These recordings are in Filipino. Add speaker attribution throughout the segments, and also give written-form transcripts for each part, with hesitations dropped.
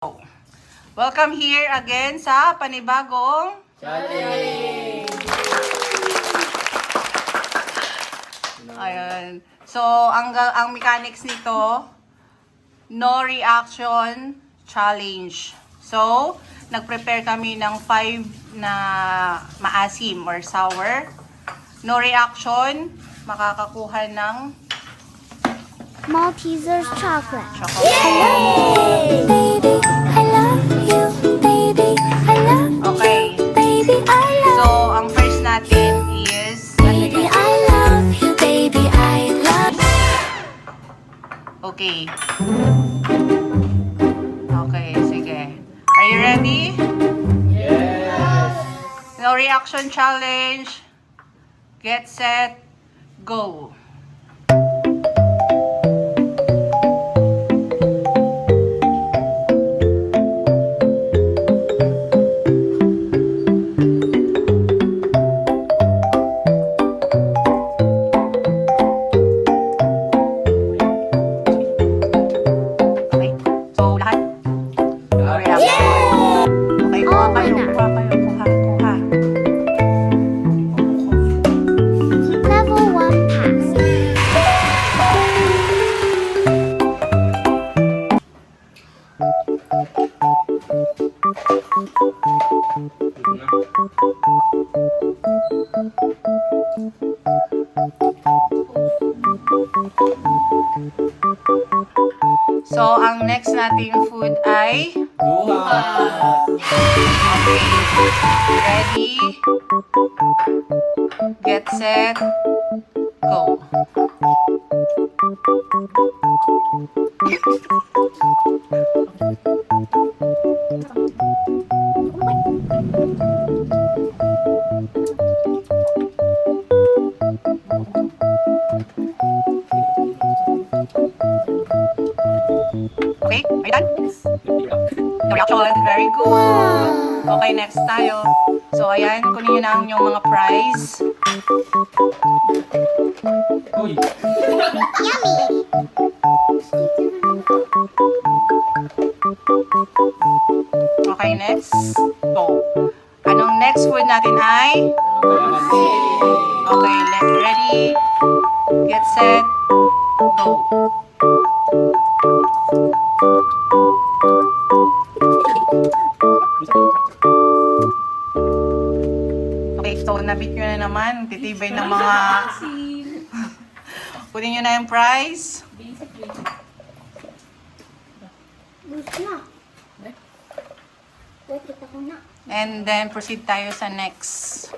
Speaker 1: Welcome here again sa panibagong
Speaker 2: challenge!
Speaker 1: Ayun. So, ang mechanics nito, no reaction challenge. So, nag-prepare kami ng 5 na maasim or sour. No reaction, makakakuha ng
Speaker 3: Maltesers chocolate.
Speaker 1: chocolate.
Speaker 3: Baby, I love you. Baby, I love
Speaker 1: Okay.
Speaker 3: you. Baby, I love
Speaker 1: So, ang first natin is
Speaker 3: Baby, I love you. Baby, I love
Speaker 1: okay. Okay, sige. Are you ready?
Speaker 2: Yes!
Speaker 1: No reaction challenge. Get set, go. Okay. So, lahat. No reaction. Okay, kuha kayo. Kuha kayo. Kuha.
Speaker 3: Level 1 pass.
Speaker 1: So, ang next nating food ay
Speaker 2: Duha!
Speaker 1: okay. Ready? Get set, go. Okay, are you done? No reaction. Very good. Okay, next tayo. So, ayan, kunin nyo na ang inyong mga prize.
Speaker 2: Uy!
Speaker 1: Okay, next. Go. Anong next food natin ay?
Speaker 2: Kalamansi!
Speaker 1: Okay, ready, get set, go. Okay, so nabit nyo na naman. Titibay ng mga... Kunin nyo na yung prize.
Speaker 3: Gusto na. Wait, kita ko na.
Speaker 1: And then proceed tayo sa next.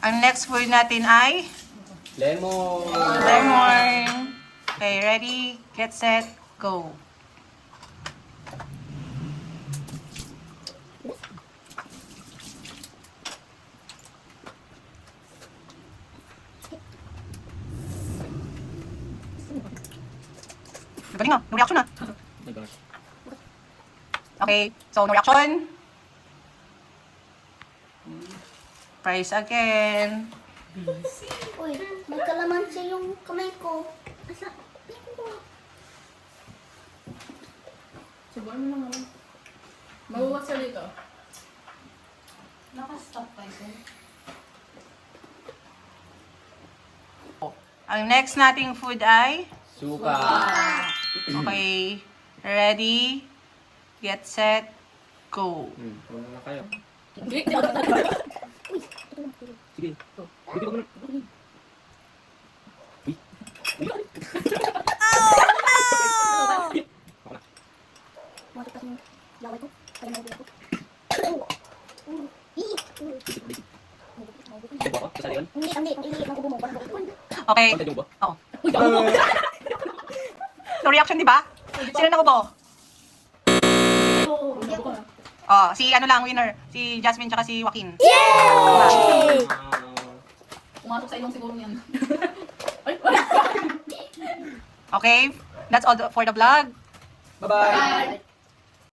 Speaker 1: Ang next food natin ay
Speaker 2: Lemon!
Speaker 1: lemon. Okay, ready, get set, go. Galing na, no reaction na.
Speaker 2: Oh my gosh.
Speaker 1: Okay, so no reaction. Price again.
Speaker 3: Uy, may kalamansi yung kamay ko. Asa?
Speaker 4: Subukan mo na nga. Mabuwas ka dito.
Speaker 1: Ang next nating food ay
Speaker 2: Suka!
Speaker 1: okay, ready, get set, go.
Speaker 2: Ano na kayo?
Speaker 4: Hindi.
Speaker 2: Sige. Bibig ko na.
Speaker 3: Mati pa yung laway ko. Kaya mo ko.
Speaker 2: Subo ako? Kasali yun?
Speaker 3: Hindi. Magubo mo. Parang
Speaker 1: Okay,
Speaker 2: Konti yung ba?
Speaker 1: oo. No reaction, di ba? Sino nakubo? Oh, si ano lang, winner. Si Jasmine tsaka si Joaquin.
Speaker 3: Yay!
Speaker 4: Pumasok sa ilong siguro yan. Ay,
Speaker 1: Okay, that's all for the vlog.
Speaker 2: Bye-bye!